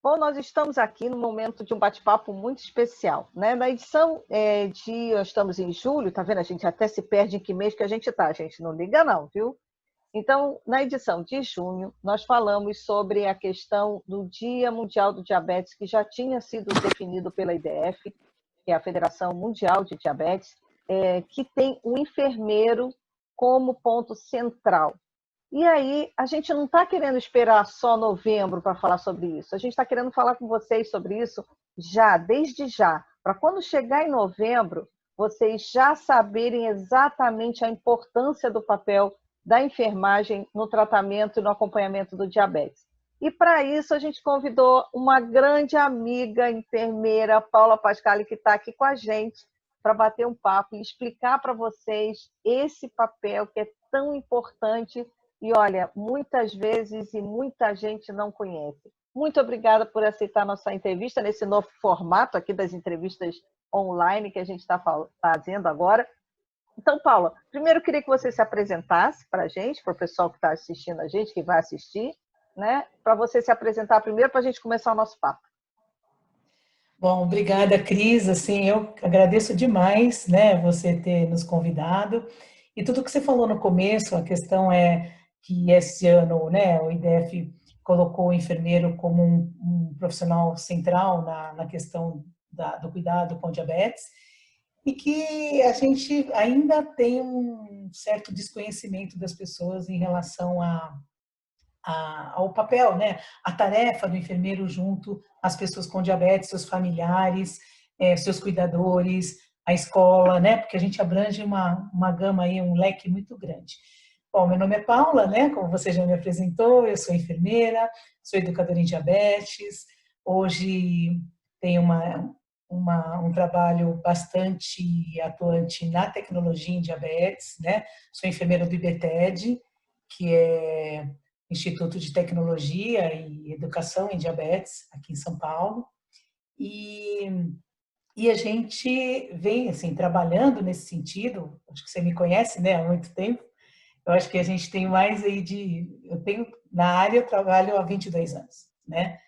Bom, nós estamos aqui no momento de um bate-papo muito especial, né? Na edição nós estamos em julho, tá vendo? A gente até se perde em que mês que a gente está, a gente não liga não, viu? Então, na edição de junho, nós falamos sobre a questão do Dia Mundial do Diabetes, que já tinha sido definido pela IDF, que é a Federação Mundial de Diabetes, que tem o enfermeiro como ponto central. E aí, a gente não está querendo esperar só novembro para falar sobre isso. A gente está querendo falar com vocês sobre isso já, desde já, para quando chegar em novembro, vocês já saberem exatamente a importância do papel da enfermagem no tratamento e no acompanhamento do diabetes. E para isso, a gente convidou uma grande amiga enfermeira, Paula Pascali, que está aqui com a gente, para bater um papo e explicar para vocês esse papel que é tão importante e, olha, muitas vezes e muita gente não conhece. Muito obrigada por aceitar nossa entrevista nesse novo formato aqui das entrevistas online que a gente está fazendo agora. Então, Paula, primeiro eu queria que você se apresentasse para a gente, para o pessoal que está assistindo a gente, que vai assistir, né? Para você se apresentar primeiro, para a gente começar o nosso papo. Bom, obrigada, Cris. Assim, eu agradeço demais, né, você ter nos convidado. E tudo que você falou no começo, a questão é que esse ano, né, o IDF colocou o enfermeiro como um profissional central na questão do cuidado com diabetes e que a gente ainda tem um certo desconhecimento das pessoas em relação ao papel, né? A tarefa do enfermeiro junto às pessoas com diabetes, seus familiares, seus cuidadores, a escola, né? Porque a gente abrange uma gama aí, um leque muito grande. Bom, meu nome é Paula, né? Como você já me apresentou, eu sou enfermeira, sou educadora em diabetes. Hoje tenho um trabalho bastante atuante na tecnologia em diabetes, né? Sou enfermeira do IBTED, que é Instituto de Tecnologia e Educação em Diabetes, aqui em São Paulo. E, e a gente vem assim, trabalhando nesse sentido, acho que você me conhece, né, há muito tempo. Eu acho que a gente tem mais aí eu tenho, na área eu trabalho há 22 anos, né?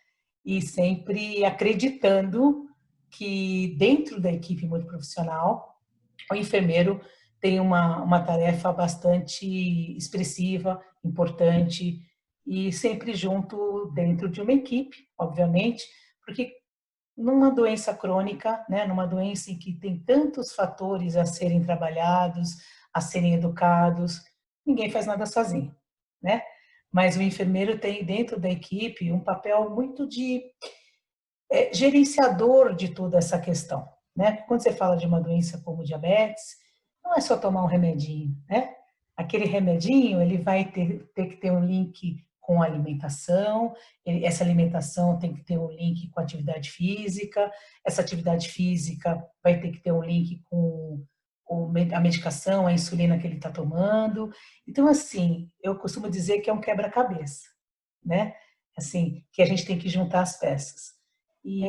E sempre acreditando que dentro da equipe multiprofissional, o enfermeiro tem uma tarefa bastante expressiva, importante, e sempre junto dentro de uma equipe, obviamente, porque numa doença crônica, né, numa doença em que tem tantos fatores a serem trabalhados, a serem educados, ninguém faz nada sozinho, né? Mas o enfermeiro tem dentro da equipe um papel muito de gerenciador de toda essa questão, né? Quando você fala de uma doença como diabetes, não é só tomar um remedinho, né? Aquele remedinho, ele vai ter que ter um link com a alimentação, essa alimentação tem que ter um link com a atividade física, essa atividade física vai ter que ter um link com a medicação, a insulina que ele está tomando. Então, assim, eu costumo dizer que é um quebra-cabeça, né? Assim, que a gente tem que juntar as peças. E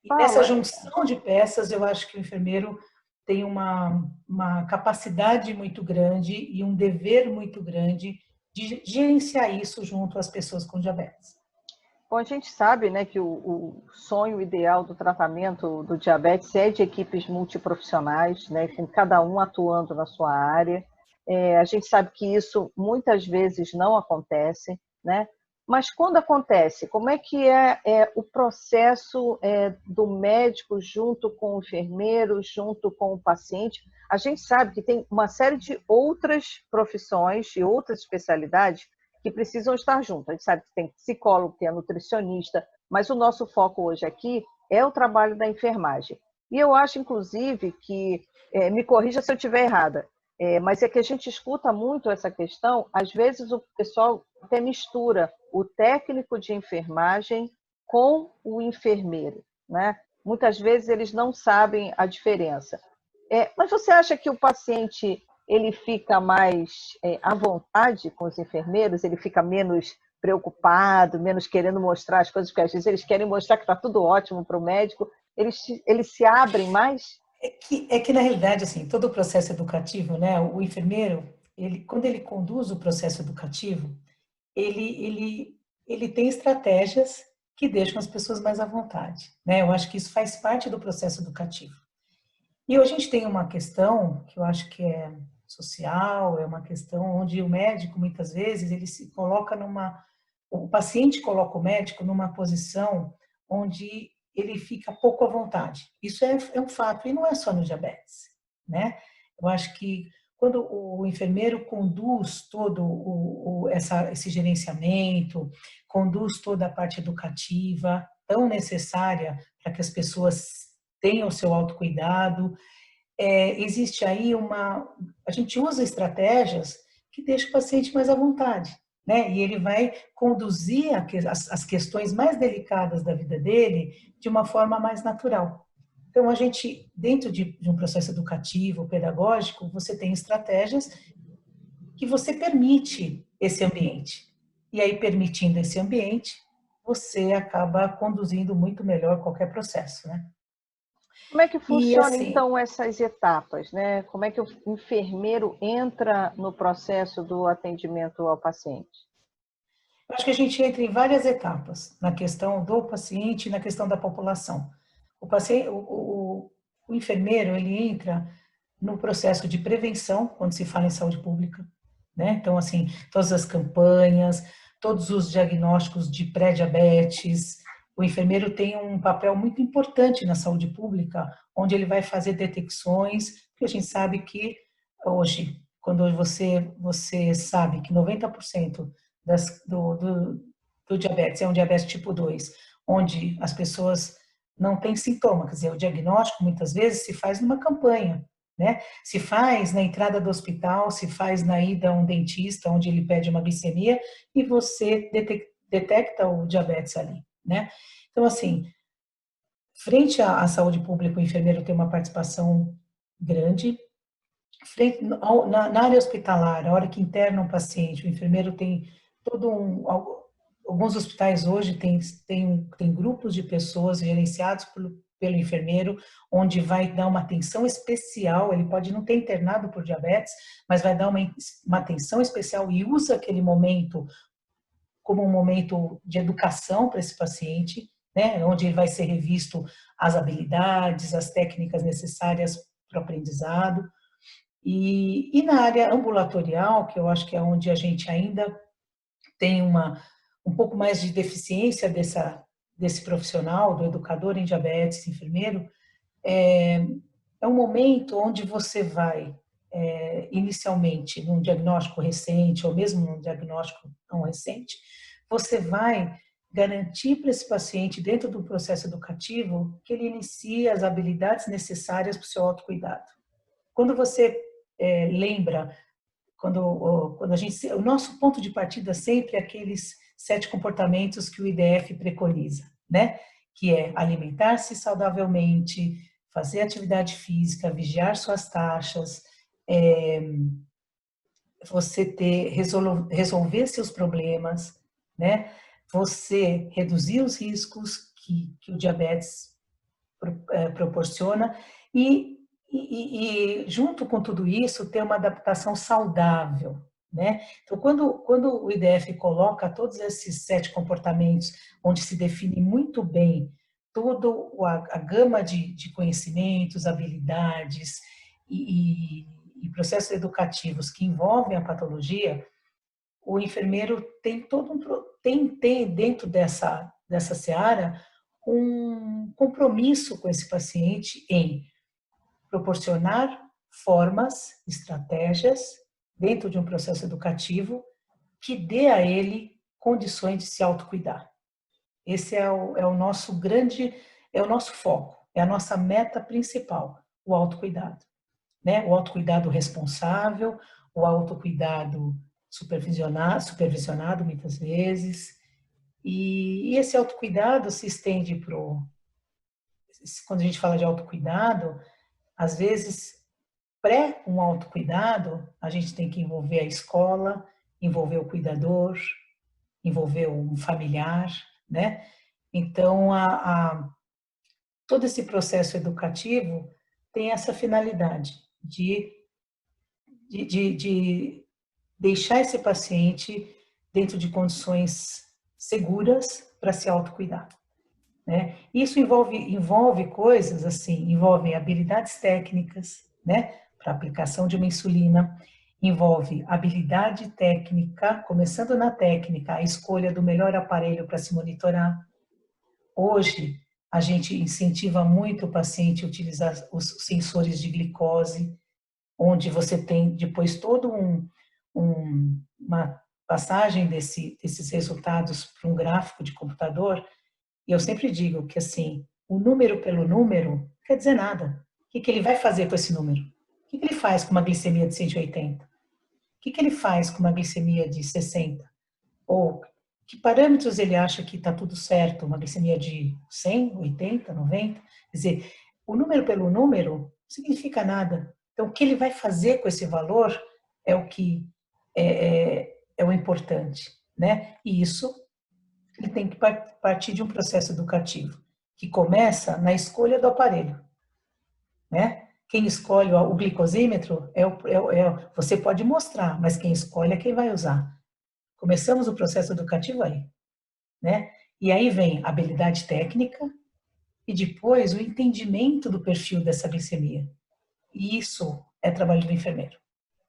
nessa Paula, junção de peças, eu acho que o enfermeiro tem uma capacidade muito grande e um dever muito grande de gerenciar isso junto às pessoas com diabetes. bom, a gente sabe, né, que o sonho ideal do tratamento do diabetes é de equipes multiprofissionais, né, enfim, cada um atuando na sua área. A gente sabe que isso muitas vezes não acontece, né? Mas quando acontece, como é que é o processo do médico junto com o enfermeiro, junto com o paciente? A gente sabe que tem uma série de outras profissões e outras especialidades que precisam estar juntos. A gente sabe que tem psicólogo, tem a nutricionista, mas o nosso foco hoje aqui é o trabalho da enfermagem. E eu acho, inclusive, que, me corrija se eu estiver errada, mas é que a gente escuta muito essa questão, às vezes o pessoal até mistura o técnico de enfermagem com o enfermeiro, né? Muitas vezes eles não sabem a diferença. Mas você acha que o paciente ele fica mais à vontade com os enfermeiros, ele fica menos preocupado, menos querendo mostrar as coisas, porque às vezes eles querem mostrar que está tudo ótimo para o médico, eles se abrem mais? É que, na realidade, assim, todo o processo educativo, né, o enfermeiro, quando ele conduz o processo educativo, ele, ele, ele tem estratégias que deixam as pessoas mais à vontade, né? Eu acho que isso faz parte do processo educativo. E hoje a gente tem uma questão que eu acho que é social, é uma questão onde o médico, muitas vezes, ele se coloca o paciente coloca o médico numa posição onde ele fica pouco à vontade. Isso é um fato, e não é só no diabetes, né? Eu acho que quando o enfermeiro conduz todo esse gerenciamento, conduz toda a parte educativa, tão necessária para que as pessoas tenham o seu autocuidado, existe aí a gente usa estratégias que deixam o paciente mais à vontade, né? E ele vai conduzir as questões mais delicadas da vida dele de uma forma mais natural. Então, a gente, dentro de um processo educativo, pedagógico, você tem estratégias que você permite esse ambiente. E aí, permitindo esse ambiente, você acaba conduzindo muito melhor qualquer processo, né? Como é que E funciona, assim, então, essas etapas, né? Como é que o enfermeiro entra no processo do atendimento ao paciente? acho que a gente entra em várias etapas na questão do paciente e na questão da população. O paciente, o enfermeiro, ele entra no processo de prevenção, quando se fala em saúde pública, né? Então, assim, todas as campanhas, todos os diagnósticos de pré-diabetes, o enfermeiro tem um papel muito importante na saúde pública, onde ele vai fazer detecções, porque a gente sabe que hoje, quando você sabe que 90% do diabetes é um diabetes tipo 2, onde as pessoas não têm sintoma, quer dizer, o diagnóstico muitas vezes se faz numa campanha, né? Se faz na entrada do hospital, se faz na ida a um dentista, onde ele pede uma glicemia e você detecta o diabetes ali, né? Então, assim, frente à saúde pública, o enfermeiro tem uma participação grande. Na área hospitalar, a hora que interna um paciente, o enfermeiro tem todo alguns hospitais hoje tem grupos de pessoas gerenciados pelo enfermeiro, onde vai dar uma atenção especial, ele pode não ter internado por diabetes, mas vai dar uma atenção especial e usa aquele momento como um momento de educação para esse paciente, né, onde ele vai ser revisto as habilidades, as técnicas necessárias para o aprendizado. E na área ambulatorial, que eu acho que é onde a gente ainda tem um pouco mais de deficiência desse profissional, do educador em diabetes, enfermeiro, é um momento onde você vai, inicialmente, num diagnóstico recente, ou mesmo num diagnóstico não recente, você vai garantir para esse paciente, dentro do processo educativo, que ele inicie as habilidades necessárias para o seu autocuidado. Quando você lembra, quando o nosso ponto de partida sempre é aqueles 7 comportamentos que o IDF preconiza, né? Que é alimentar-se saudavelmente, fazer atividade física, vigiar suas taxas, você resolver seus problemas, né? Você reduzir os riscos que o diabetes proporciona e junto com tudo isso ter uma adaptação saudável, né? Então, quando o IDF coloca todos esses 7 comportamentos, onde se define muito bem toda a gama de conhecimentos, habilidades e processos educativos que envolvem a patologia, o enfermeiro tem tem dentro dessa seara um compromisso com esse paciente em proporcionar formas, estratégias dentro de um processo educativo que dê a ele condições de se autocuidar. Esse é o nosso é o nosso foco, é a nossa meta principal, o autocuidado, né? O autocuidado responsável, o autocuidado supervisionado muitas vezes, e esse autocuidado se estende quando a gente fala de autocuidado, às vezes, um autocuidado, a gente tem que envolver a escola, envolver o cuidador, envolver um familiar, né? Então, todo esse processo educativo tem essa finalidade de deixar esse paciente dentro de condições seguras para se autocuidar, né? Isso envolve coisas assim, envolve habilidades técnicas, né, para aplicação de uma insulina, envolve habilidade técnica, começando na técnica, a escolha do melhor aparelho para se monitorar. Hoje, a gente incentiva muito o paciente a utilizar os sensores de glicose, onde você tem depois todo uma passagem desses resultados para um gráfico de computador. E eu sempre digo que, assim, o número pelo número não quer dizer nada. O que ele vai fazer com esse número? O que ele faz com uma glicemia de 180? O que ele faz com uma glicemia de 60? Ou que parâmetros ele acha que está tudo certo? Uma glicemia de 100, 80, 90? Quer dizer, o número pelo número não significa nada. Então, o que ele vai fazer com esse valor é o que é o importante, né? E isso ele tem que partir de um processo educativo, que começa na escolha do aparelho, né? Quem escolhe o glicosímetro você pode mostrar, mas quem escolhe é quem vai usar. Começamos o processo educativo aí, né? E aí vem a habilidade técnica e depois o entendimento do perfil dessa glicemia. E isso é trabalho do enfermeiro.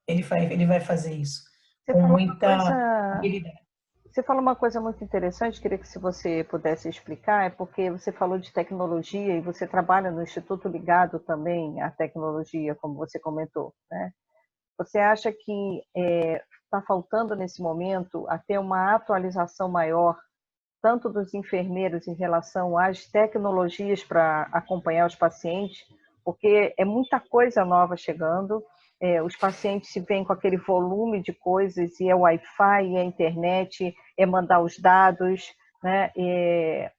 Ele vai fazer isso Você com falou uma muita coisa, habilidade. você falou uma coisa muito interessante, queria que se você pudesse explicar, é porque você falou de tecnologia e você trabalha no Instituto ligado também à tecnologia, como você comentou, né? Você acha que está faltando nesse momento até uma atualização maior, tanto dos enfermeiros em relação às tecnologias para acompanhar os pacientes, porque é muita coisa nova chegando, os pacientes se veem com aquele volume de coisas, e é Wi-Fi, é internet, é mandar os dados, né?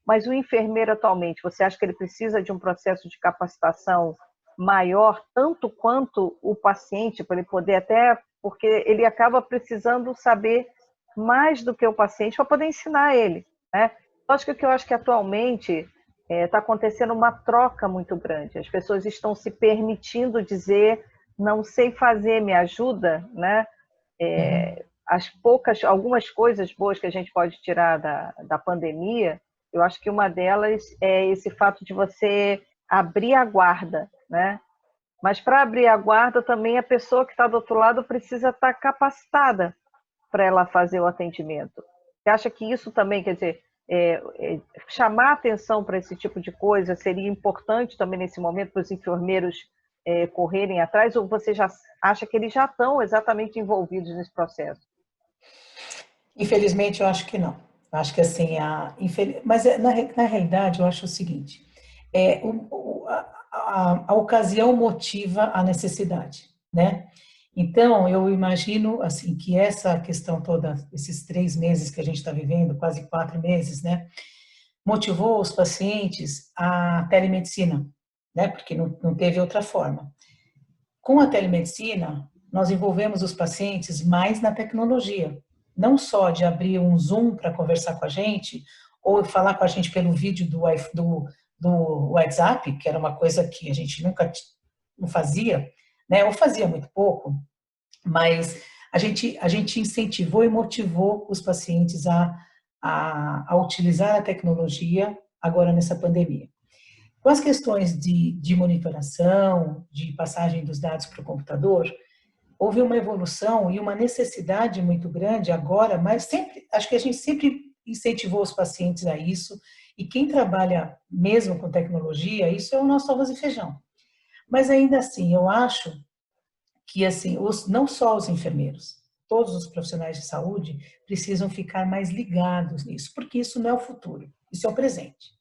Mas o enfermeiro atualmente, você acha que ele precisa de um processo de capacitação maior, tanto quanto o paciente, para ele poder até, porque ele acaba precisando saber mais do que o paciente para poder ensinar ele, né? Lógico que eu acho que atualmente está acontecendo uma troca muito grande. As pessoas estão se permitindo dizer, não sei fazer, me ajuda, né? Algumas coisas boas que a gente pode tirar da pandemia, eu acho que uma delas é esse fato de você abrir a guarda, né? Mas para abrir a guarda também a pessoa que está do outro lado precisa estar capacitada para ela fazer o atendimento. Você acha que isso também, quer dizer, chamar atenção para esse tipo de coisa seria importante também nesse momento para os enfermeiros correrem atrás, ou você já acha que eles já estão exatamente envolvidos nesse processo? Infelizmente, eu acho que não. Eu acho que assim, mas na realidade, eu acho o seguinte: a ocasião motiva a necessidade, né? Então, eu imagino assim que essa questão toda, esses 3 meses que a gente está vivendo, quase 4 meses, né, motivou os pacientes à telemedicina, né? Porque não teve outra forma. Com a telemedicina, nós envolvemos os pacientes mais na tecnologia, não só de abrir um Zoom para conversar com a gente, ou falar com a gente pelo vídeo do WhatsApp, que era uma coisa que a gente nunca não fazia, né? Ou fazia muito pouco, mas a gente incentivou e motivou os pacientes a utilizar a tecnologia agora nessa pandemia. Com as questões de monitoração, de passagem dos dados para o computador, houve uma evolução e uma necessidade muito grande agora, mas sempre, acho que a gente sempre incentivou os pacientes a isso, e quem trabalha mesmo com tecnologia, isso é o nosso arroz e feijão. Mas ainda assim, eu acho que assim, não só os enfermeiros, todos os profissionais de saúde precisam ficar mais ligados nisso, porque isso não é o futuro, isso é o presente.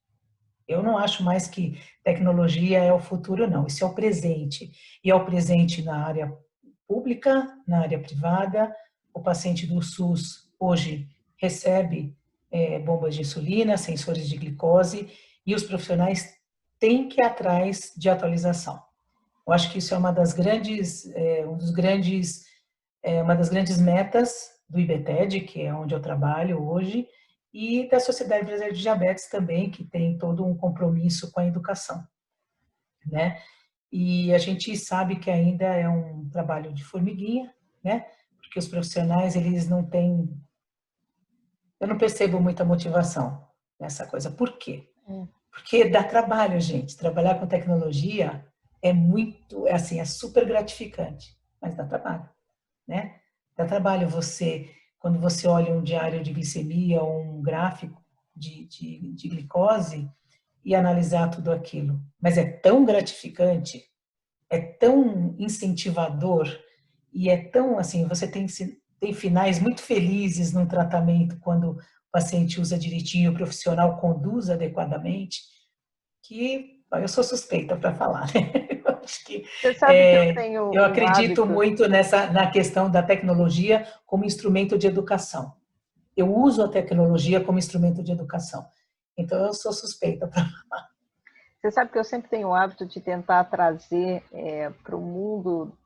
Eu não acho mais que tecnologia é o futuro, não. Isso é o presente. E é o presente na área pública, na área privada. O paciente do SUS hoje recebe bombas de insulina, sensores de glicose, e os profissionais têm que ir atrás de atualização. Eu acho que isso é uma das grandes, uma das grandes metas do IBTED, que é onde eu trabalho hoje, e da Sociedade Brasileira de Diabetes também, que tem todo um compromisso com a educação, né? E a gente sabe que ainda é um trabalho de formiguinha, né? Porque os profissionais, eles não têm, eu não percebo muita motivação. nessa coisa. Por quê? Porque dá trabalho, gente. Trabalhar com tecnologia é muito, assim, é super gratificante, mas dá trabalho, né? Dá trabalho você, quando você olha um diário de glicemia ou um gráfico de glicose e analisar tudo aquilo. Mas é tão gratificante, é tão incentivador e é tão, assim, você tem finais muito felizes no tratamento quando o paciente usa direitinho, o profissional conduz adequadamente, que eu sou suspeita para falar, né? Eu acho que Você sabe que eu tenho eu um acredito hábito. muito na questão da tecnologia como instrumento de educação. Eu uso a tecnologia como instrumento de educação. Então, eu sou suspeita para. Você sabe que eu sempre tenho o hábito de tentar trazer para o mundo,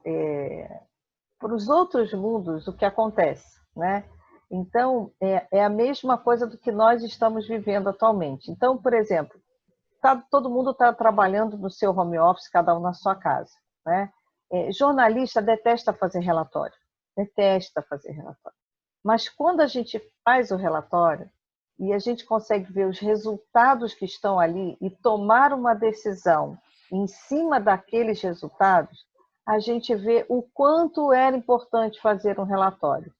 para os outros mundos, o que acontece, né? Então, é a mesma coisa do que nós estamos vivendo atualmente. Então, por exemplo, todo mundo está trabalhando no seu home office, cada um na sua casa, né? Jornalista detesta fazer relatório, detesta fazer relatório. Mas quando a gente faz o relatório e a gente consegue ver os resultados que estão ali e tomar uma decisão em cima daqueles resultados, a gente vê o quanto era importante fazer um relatório.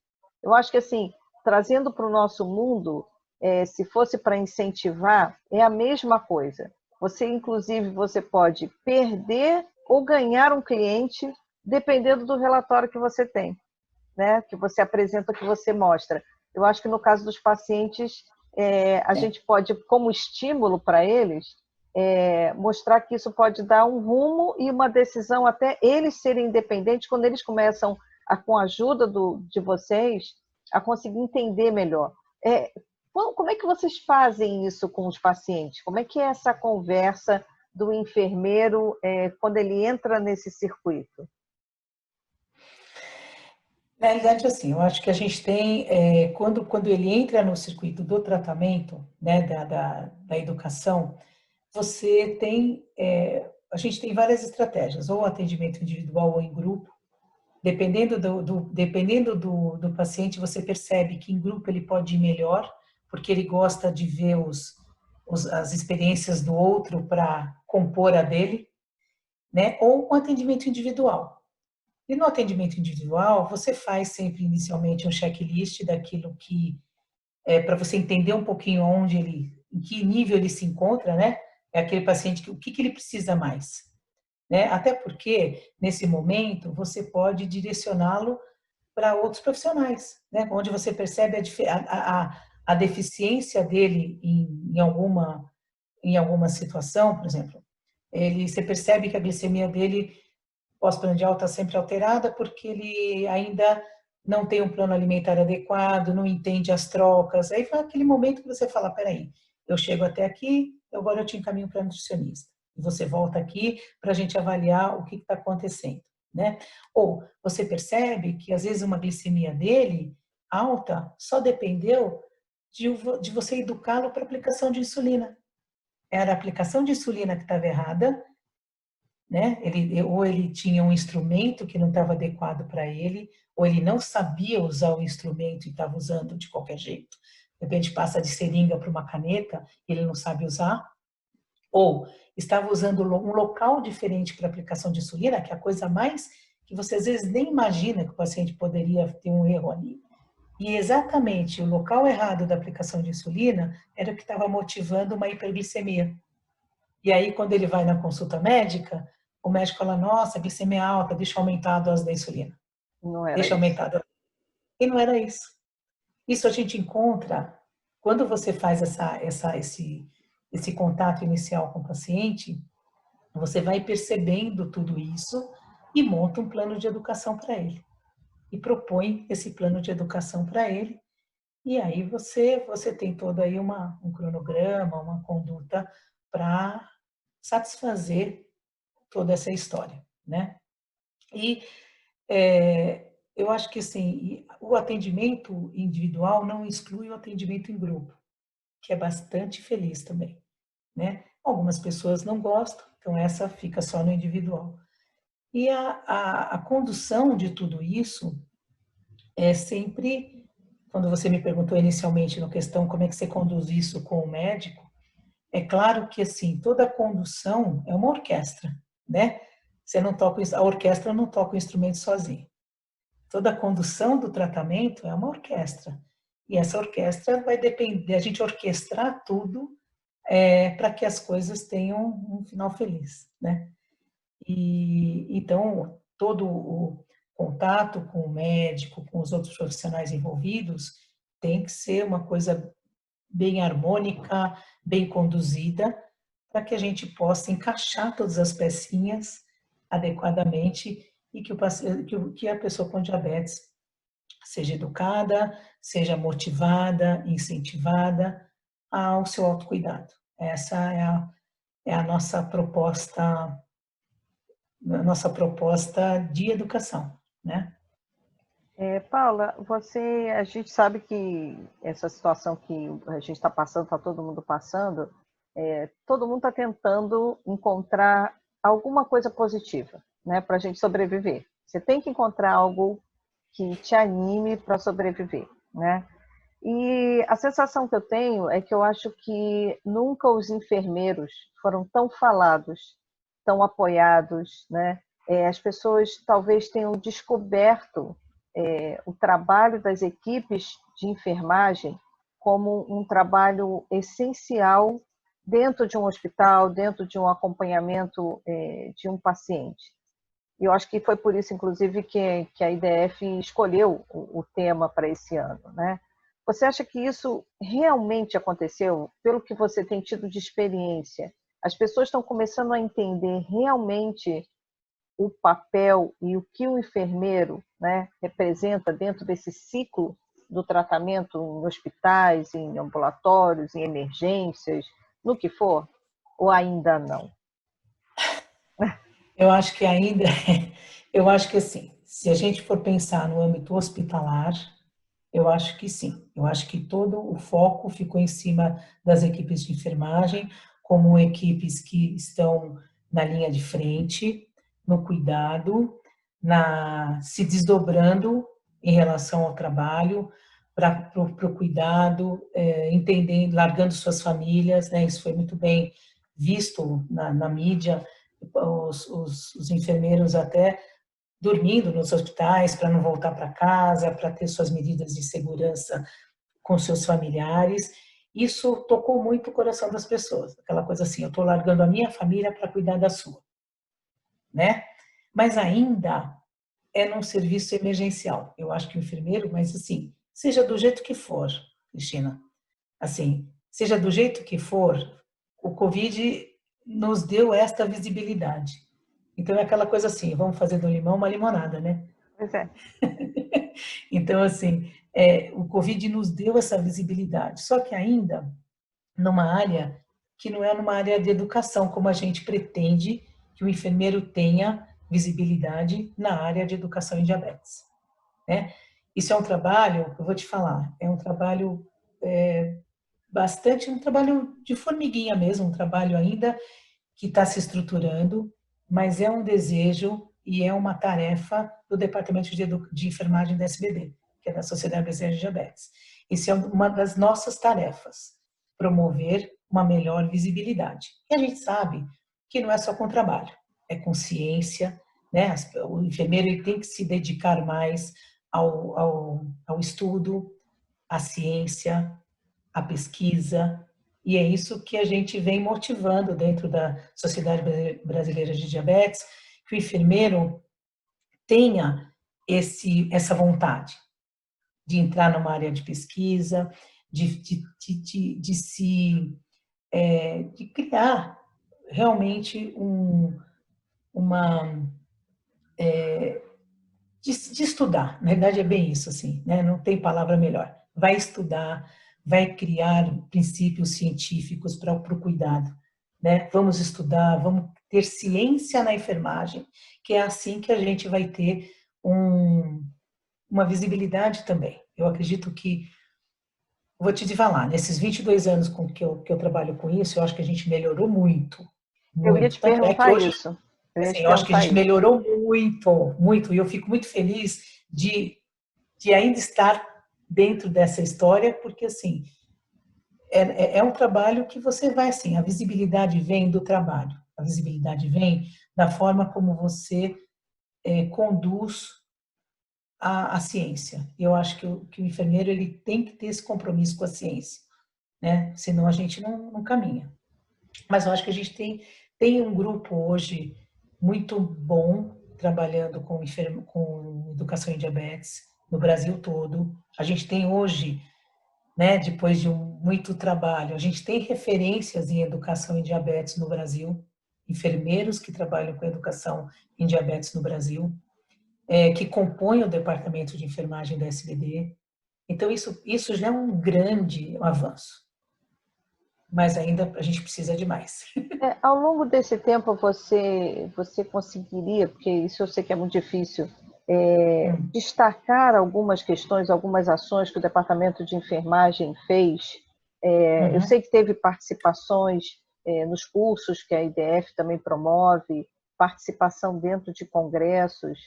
Eu acho que, assim, trazendo para o nosso mundo, se fosse para incentivar, é a mesma coisa. Você, inclusive, você pode perder ou ganhar um cliente dependendo do relatório que você tem, né? Que você apresenta, que você mostra. Eu acho que no caso dos pacientes, a gente pode, como estímulo para eles, mostrar que isso pode dar um rumo e uma decisão até eles serem independentes quando eles começam, com a ajuda de vocês, a conseguir entender melhor. Como é que vocês fazem isso com os pacientes? Como é que é essa conversa do enfermeiro quando ele entra nesse circuito? Na realidade, assim, eu acho que a gente tem, quando ele entra no circuito do tratamento, né, da educação, você tem, a gente tem várias estratégias, ou atendimento individual ou em grupo. Dependendo do paciente, você percebe que em grupo ele pode ir melhor, porque ele gosta de ver as experiências do outro para compor a dele, né? Ou um atendimento individual. E no atendimento individual, você faz sempre inicialmente um checklist daquilo que para você entender um pouquinho onde em que nível ele se encontra, né? É aquele paciente o que ele precisa mais, né? Até porque nesse momento você pode direcioná-lo para outros profissionais, né? Onde você percebe a deficiência dele em alguma situação, por exemplo, você percebe que a glicemia dele pós-prandial está sempre alterada porque ele ainda não tem um plano alimentar adequado, não entende as trocas. Aí foi aquele momento que você fala, peraí, eu chego até aqui, agora eu te encaminho para nutricionista. E você volta aqui para a gente avaliar o que está acontecendo, né? Ou você percebe que às vezes uma glicemia dele alta só dependeu de você educá-lo para aplicação de insulina. Era a aplicação de insulina que estava errada, né? Ou ele tinha um instrumento que não estava adequado para ele, ou ele não sabia usar o instrumento e estava usando de qualquer jeito. De repente passa de seringa para uma caneta, ele não sabe usar, ou estava usando um local diferente para aplicação de insulina, que é a coisa mais que você às vezes nem imagina que o paciente poderia ter um erro ali. E exatamente o local errado da aplicação de insulina era o que estava motivando uma hiperglicemia. E aí, quando ele vai na consulta médica, o médico fala, nossa, a glicemia é alta, deixa eu aumentar a dose da insulina. Não era Deixa eu isso. aumentar a dose. E não era isso. Isso a gente encontra quando você faz esse contato inicial com o paciente, você vai percebendo tudo isso e monta um plano de educação para ele. E propõe esse plano de educação para ele. E aí você tem todo aí um cronograma, uma conduta para satisfazer toda essa história, né? E eu acho que assim, o atendimento individual não exclui o atendimento em grupo, que é bastante feliz também, né? Algumas pessoas não gostam, então essa fica só no individual. E a condução de tudo isso é sempre quando você me perguntou inicialmente na questão como é que você conduz isso com o médico, é claro que, assim, toda condução é uma orquestra, né? Você não toca, a orquestra não toca o instrumento sozinho. Toda a condução do tratamento é uma orquestra. E essa orquestra vai depender, a gente orquestrar tudo para que as coisas tenham um final feliz, né? E então todo o contato com o médico, com os outros profissionais envolvidos, tem que ser uma coisa bem harmônica, bem conduzida, para que a gente possa encaixar todas as pecinhas adequadamente e que, que a pessoa com diabetes seja educada, seja motivada, incentivada ao seu autocuidado. Essa é a nossa proposta de educação, né? Paula, a gente sabe que essa situação que a gente está passando, está todo mundo passando, todo mundo está tentando encontrar alguma coisa positiva, né, para a gente sobreviver. Você tem que encontrar algo que te anime para sobreviver, né? E a sensação que eu tenho é que eu acho que nunca os enfermeiros foram tão falados, tão apoiados, né? As pessoas talvez tenham descoberto o trabalho das equipes de enfermagem como um trabalho essencial dentro de um hospital, dentro de um acompanhamento de um paciente. E eu acho que foi por isso, inclusive, que a IDF escolheu o tema para esse ano, né? Você acha que isso realmente aconteceu? Pelo que você tem tido de experiência, as pessoas estão começando a entender realmente o papel e o que o enfermeiro, né, representa dentro desse ciclo do tratamento em hospitais, em ambulatórios, em emergências, no que for? Ou ainda não? Eu acho que ainda, eu acho que assim, se a gente for pensar no âmbito hospitalar, eu acho que sim. Eu acho que todo o foco ficou em cima das equipes de enfermagem, como equipes que estão na linha de frente, no cuidado, se desdobrando em relação ao trabalho, para o cuidado, entendendo, largando suas famílias, né? Isso foi muito bem visto na mídia, os enfermeiros até dormindo nos hospitais para não voltar para casa, para ter suas medidas de segurança com seus familiares. Isso tocou muito o coração das pessoas. Aquela coisa assim, eu estou largando a minha família para cuidar da sua, né? Mas ainda é num serviço emergencial. Eu acho que o enfermeiro, mas assim, seja do jeito que for, Cristina, assim, seja do jeito que for, o Covid nos deu esta visibilidade. Então é aquela coisa assim, vamos fazer do limão uma limonada, né? Pois é. Então, assim, o Covid nos deu essa visibilidade, só que ainda numa área que não é numa área de educação, como a gente pretende que o enfermeiro tenha visibilidade na área de educação em diabetes, né? Isso é um trabalho, eu vou te falar, é um trabalho um trabalho de formiguinha mesmo, um trabalho ainda que está se estruturando, mas é um desejo e é uma tarefa do Departamento de Enfermagem da SBD, que é da Sociedade Brasileira de Diabetes. Isso é uma das nossas tarefas, promover uma melhor visibilidade. E a gente sabe que não é só com trabalho, é com ciência, né? O enfermeiro ele tem que se dedicar mais ao estudo, à ciência, à pesquisa, e é isso que a gente vem motivando dentro da Sociedade Brasileira de Diabetes, que o enfermeiro tenha essa vontade de entrar numa área de pesquisa, de criar realmente uma de estudar. Na verdade é bem isso, assim, né? Não tem palavra melhor. Vai estudar, vai criar princípios científicos para o cuidado, né? Vamos estudar, vamos ter ciência na enfermagem, que é assim que a gente vai ter uma visibilidade também. Eu acredito que, vou te falar, nesses 22 anos que eu trabalho com isso, eu acho que a gente melhorou muito, Eu ia te muito. Tanto é que perguntar hoje, isso. Eu ia assim, te eu acho que a perguntar gente isso. melhorou muito, muito, e eu fico muito feliz de ainda estar dentro dessa história, porque assim, é um trabalho que você vai assim, a visibilidade vem do trabalho, a visibilidade vem da forma como você conduz a ciência. Eu acho que o enfermeiro ele tem que ter esse compromisso com a ciência, né? Senão a gente não caminha. Mas eu acho que a gente tem um grupo hoje muito bom trabalhando com educação em diabetes no Brasil todo. A gente tem hoje, né, depois de muito trabalho, a gente tem referências em educação em diabetes no Brasil, enfermeiros que trabalham com educação em diabetes no Brasil, que compõem o departamento de enfermagem da SBD. Então, isso já é um grande avanço, mas ainda a gente precisa de mais. Ao longo desse tempo, você conseguiria, porque isso eu sei que é muito difícil, destacar algumas questões, algumas ações que o Departamento de Enfermagem fez? Eu Uhum. sei que teve participações nos cursos que a IDF também promove, participação dentro de congressos.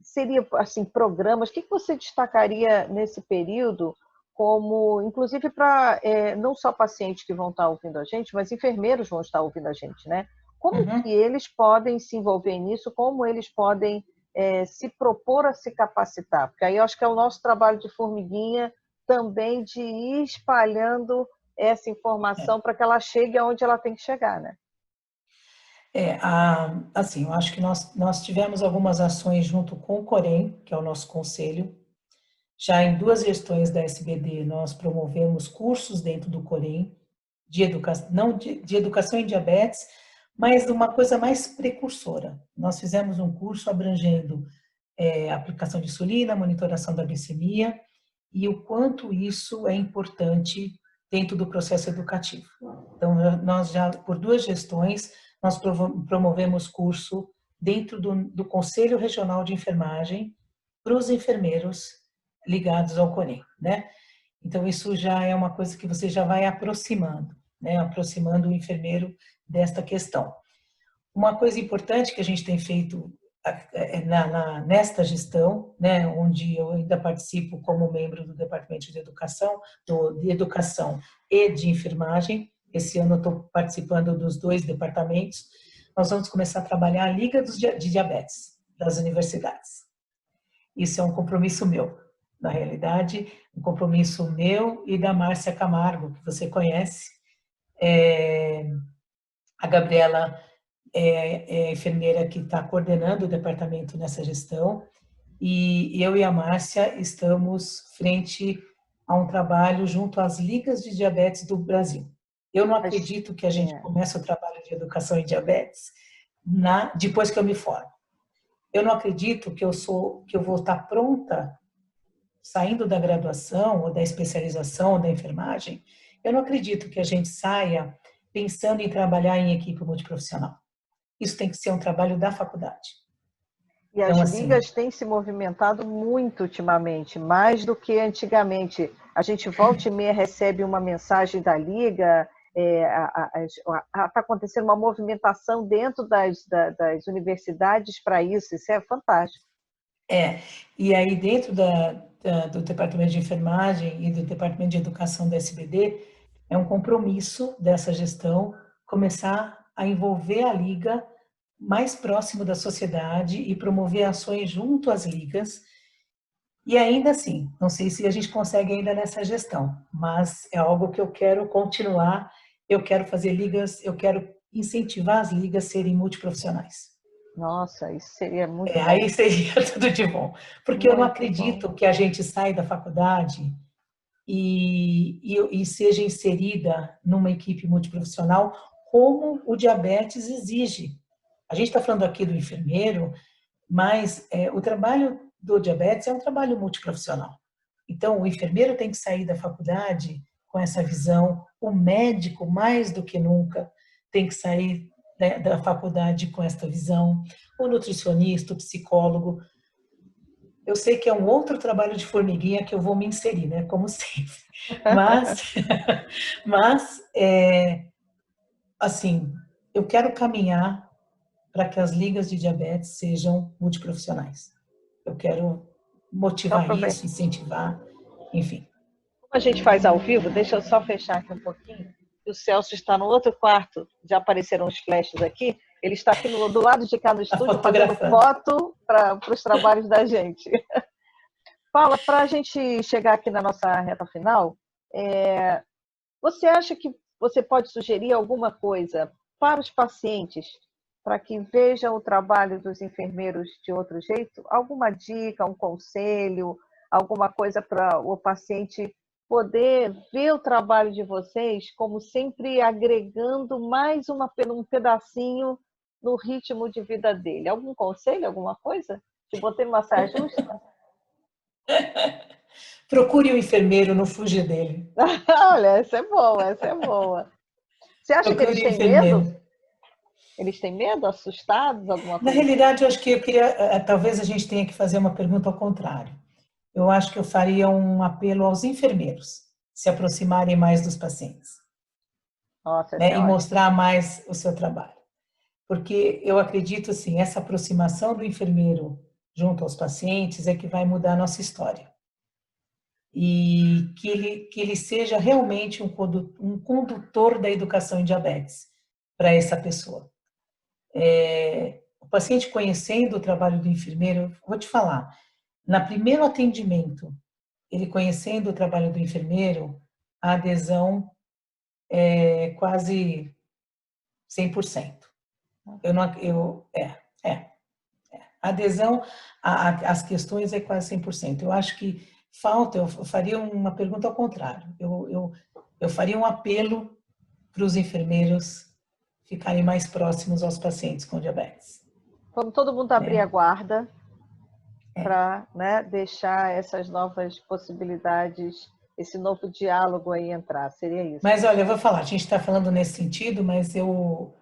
Seria assim, programas, o que você destacaria nesse período como, inclusive para não só pacientes que vão estar ouvindo a gente, mas enfermeiros vão estar ouvindo a gente, né? Como que Uhum. eles podem se envolver nisso? Como eles podem se propor a se capacitar? Porque aí eu acho que é o nosso trabalho de formiguinha também de ir espalhando essa informação para que ela chegue aonde ela tem que chegar, né? Assim, eu acho que nós tivemos algumas ações junto com o Corém, que é o nosso conselho. Já em duas gestões da SBD, nós promovemos cursos dentro do Corém, não de educação em diabetes, mas uma coisa mais precursora. Nós fizemos um curso abrangendo aplicação de insulina, monitoração da glicemia, e o quanto isso é importante dentro do processo educativo. Então, nós já, por duas gestões, nós promovemos curso dentro do Conselho Regional de Enfermagem para os enfermeiros ligados ao CONEM, né? Então, isso já é uma coisa que você já vai aproximando, né? Aproximando o enfermeiro desta questão. Uma coisa importante que a gente tem feito nesta gestão, né, onde eu ainda participo como membro do Departamento de Educação, de Educação e de Enfermagem. Esse ano eu estou participando dos dois departamentos. Nós vamos começar a trabalhar a Liga de Diabetes das universidades. Isso é um compromisso meu, na realidade, um compromisso meu e da Márcia Camargo, que você conhece. A Gabriela é a enfermeira que está coordenando o departamento nessa gestão, e eu e a Márcia estamos frente a um trabalho junto às ligas de diabetes do Brasil. Eu não Mas, acredito que a gente comece o trabalho de educação em diabetes depois que eu me formo. Eu não acredito que eu vou estar pronta saindo da graduação ou da especialização ou da enfermagem. Eu não acredito que a gente saia pensando em trabalhar em equipe multiprofissional. Isso tem que ser um trabalho da faculdade. e Então, as assim, ligas têm se movimentado muito ultimamente, mais do que antigamente. A gente volta e meia recebe uma mensagem da liga, está acontecendo uma movimentação dentro das universidades para isso é fantástico. e aí dentro do Departamento de Enfermagem e do Departamento de Educação da SBD, é um compromisso dessa gestão começar a envolver a liga mais próximo da sociedade e promover ações junto às ligas. E ainda assim, não sei se a gente consegue ainda nessa gestão, mas é algo que eu quero continuar, eu quero fazer ligas, eu quero incentivar as ligas a serem multiprofissionais. Nossa, isso seria muito bom, Aí seria tudo de bom, porque eu não muito bom. acredito que a gente saia da faculdade e seja inserida numa equipe multiprofissional como o diabetes exige. A gente está falando aqui do enfermeiro, mas o trabalho do diabetes é um trabalho multiprofissional. Então, o enfermeiro tem que sair da faculdade com essa visão, o médico, mais do que nunca, tem que sair da faculdade com esta visão, o nutricionista, o psicólogo. Eu sei que é um outro trabalho de formiguinha que eu vou me inserir, né, como sempre. Mas, assim, eu quero caminhar para que as ligas de diabetes sejam multiprofissionais. Eu quero Só motivar aproveitar. isso, incentivar, enfim. Como a gente faz ao vivo, deixa eu só fechar aqui um pouquinho. O Celso está no outro quarto, já apareceram os flashes aqui. Ele está aqui do lado de cá no Está estúdio fazendo fotografando. foto para os trabalhos da gente. Paula, para a gente chegar aqui na nossa reta final, você acha que você pode sugerir alguma coisa para os pacientes, para que vejam o trabalho dos enfermeiros de outro jeito? Alguma dica, um conselho, alguma coisa para o paciente poder ver o trabalho de vocês como sempre agregando mais um pedacinho no ritmo de vida dele? Algum conselho, alguma coisa? Se botei uma saia justa? Procure o enfermeiro, não fuja dele. Olha, essa é boa, essa é boa. Você acha que eles Procure o têm medo? enfermeiro. Eles têm medo, assustados, alguma Na coisa assim? realidade, eu acho que eu queria, talvez a gente tenha que fazer uma pergunta ao contrário. Eu acho que eu faria um apelo aos enfermeiros se aproximarem mais dos pacientes, Nossa, essa né, é e ótima. mostrar mais o seu trabalho. Porque eu acredito, assim, essa aproximação do enfermeiro junto aos pacientes é que vai mudar a nossa história. E que ele seja realmente um condutor da educação em diabetes para essa pessoa. O paciente conhecendo o trabalho do enfermeiro, vou te falar, na primeiro atendimento, ele conhecendo o trabalho do enfermeiro, a adesão é quase 100%. Eu não, eu, é. A adesão às questões é quase 100%. Eu acho que falta, eu faria uma pergunta ao contrário. Eu faria um apelo para os enfermeiros ficarem mais próximos aos pacientes com diabetes, Vamos todo mundo abrir a né? guarda para, né, deixar essas novas possibilidades, esse novo diálogo aí entrar. Seria isso. Mas olha, eu vou falar, a gente está falando nesse sentido, mas eu,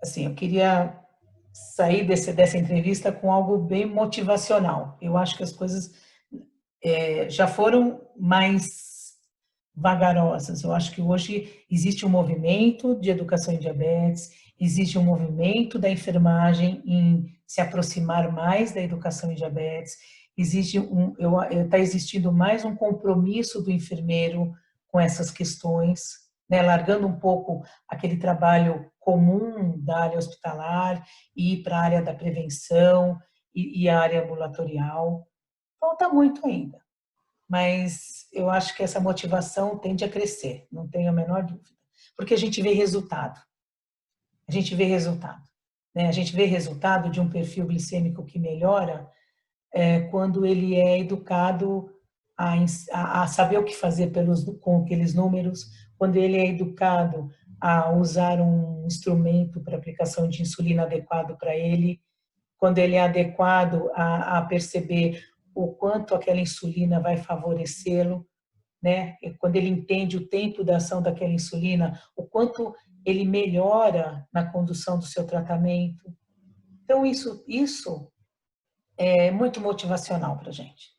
assim, eu queria sair dessa entrevista com algo bem motivacional. Eu acho que as coisas já foram mais vagarosas. Eu acho que hoje existe um movimento de educação em diabetes, existe um movimento da enfermagem em se aproximar mais da educação em diabetes, está existindo mais um compromisso do enfermeiro com essas questões, né, largando um pouco aquele trabalho comum da área hospitalar e ir para a área da prevenção e a área ambulatorial. Falta muito ainda, mas eu acho que essa motivação tende a crescer, não tenho a menor dúvida, porque a gente vê resultado, a gente vê resultado, né? A gente vê resultado de um perfil glicêmico que melhora quando ele é educado a saber o que fazer com aqueles números, quando ele é educado a usar um instrumento para aplicação de insulina adequado para ele, quando ele é adequado a perceber o quanto aquela insulina vai favorecê-lo, né? Quando ele entende o tempo da ação daquela insulina, o quanto ele melhora na condução do seu tratamento. Então, isso é muito motivacional para a gente.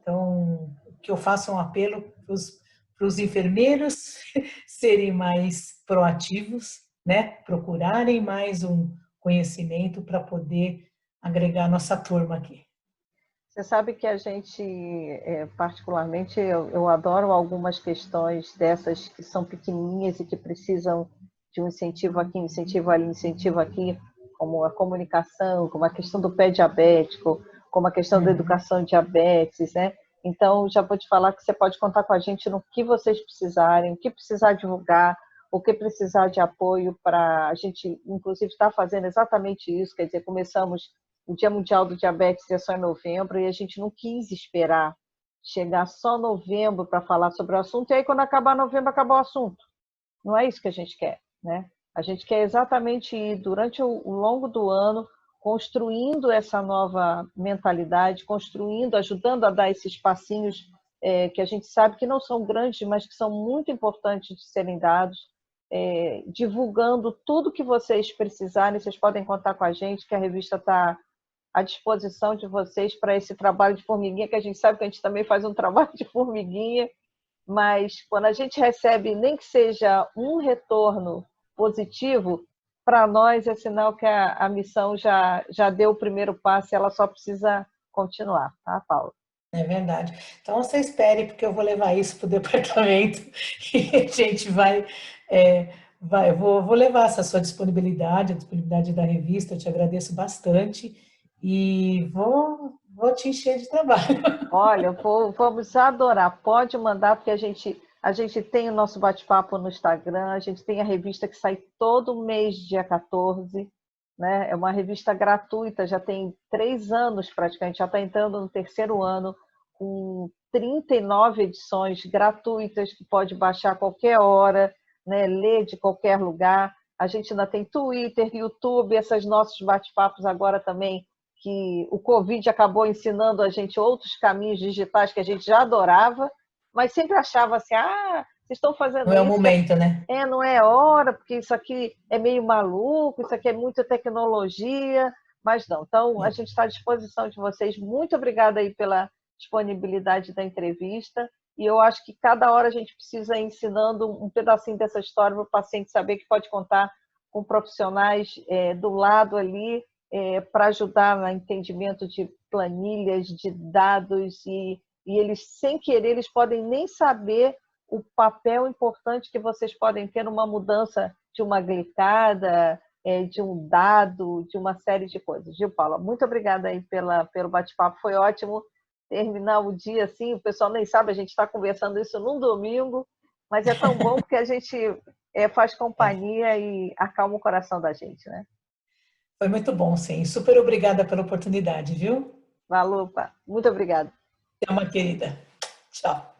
Então, o que eu faço é um apelo para os enfermeiros serem mais proativos, né? Procurarem mais um conhecimento para poder agregar nossa turma aqui. Você sabe que a gente, particularmente, eu adoro algumas questões dessas que são pequenininhas e que precisam de um incentivo aqui, incentivo ali, incentivo aqui, como a comunicação, como a questão do pé diabético, como a questão da educação de diabetes, né? Então, já vou te falar que você pode contar com a gente no que vocês precisarem, o que precisar divulgar, o que precisar de apoio para a gente, inclusive, estar fazendo exatamente isso, quer dizer, começamos o Dia Mundial do Diabetes é só em novembro e a gente não quis esperar chegar só novembro para falar sobre o assunto, e aí quando acabar novembro, acabou o assunto. Não é isso que a gente quer, né? A gente quer exatamente ir durante o longo do ano construindo essa nova mentalidade, construindo, ajudando a dar esses passinhos que a gente sabe que não são grandes, mas que são muito importantes de serem dados, divulgando tudo que vocês precisarem, vocês podem contar com a gente, que a revista está à disposição de vocês para esse trabalho de formiguinha, que a gente sabe que a gente também faz um trabalho de formiguinha, mas quando a gente recebe, nem que seja um retorno positivo, para nós é sinal que a missão já deu o primeiro passo e ela só precisa continuar, tá, Paula? É verdade. Então você espere, porque eu vou levar isso para o departamento e a gente vou levar essa sua disponibilidade, a disponibilidade da revista, eu te agradeço bastante e vou te encher de trabalho. Olha, vamos adorar. Pode mandar, porque a gente tem o nosso bate-papo no Instagram, a gente tem a revista que sai todo mês, dia 14, né? É uma revista gratuita, já tem 3 anos praticamente, já está entrando no terceiro ano, com 39 edições gratuitas que pode baixar a qualquer hora, né? Ler de qualquer lugar. A gente ainda tem Twitter, YouTube, esses nossos bate-papos agora também que o Covid acabou ensinando a gente outros caminhos digitais que a gente já adorava, mas sempre achava assim, vocês estão Não fazendo é o isso, momento, né? não é hora, porque isso aqui é meio maluco, isso aqui é muita tecnologia, mas não. Então, a gente está à disposição de vocês. Muito obrigada aí pela disponibilidade da entrevista, e eu acho que cada hora a gente precisa ir ensinando um pedacinho dessa história para o paciente saber que pode contar com profissionais do lado ali, para ajudar no entendimento de planilhas, de dados, e eles, sem querer, eles podem nem saber o papel importante que vocês podem ter numa mudança de uma glicada, de um dado, de uma série de coisas. Viu, Paula? Muito obrigada aí pelo bate-papo, foi ótimo terminar o dia assim, o pessoal nem sabe, a gente está conversando isso num domingo, mas é tão bom porque a gente faz companhia e acalma o coração da gente, né? Foi muito bom, sim. Super obrigada pela oportunidade, viu? Valeu, muito obrigada. É uma querida. Tchau.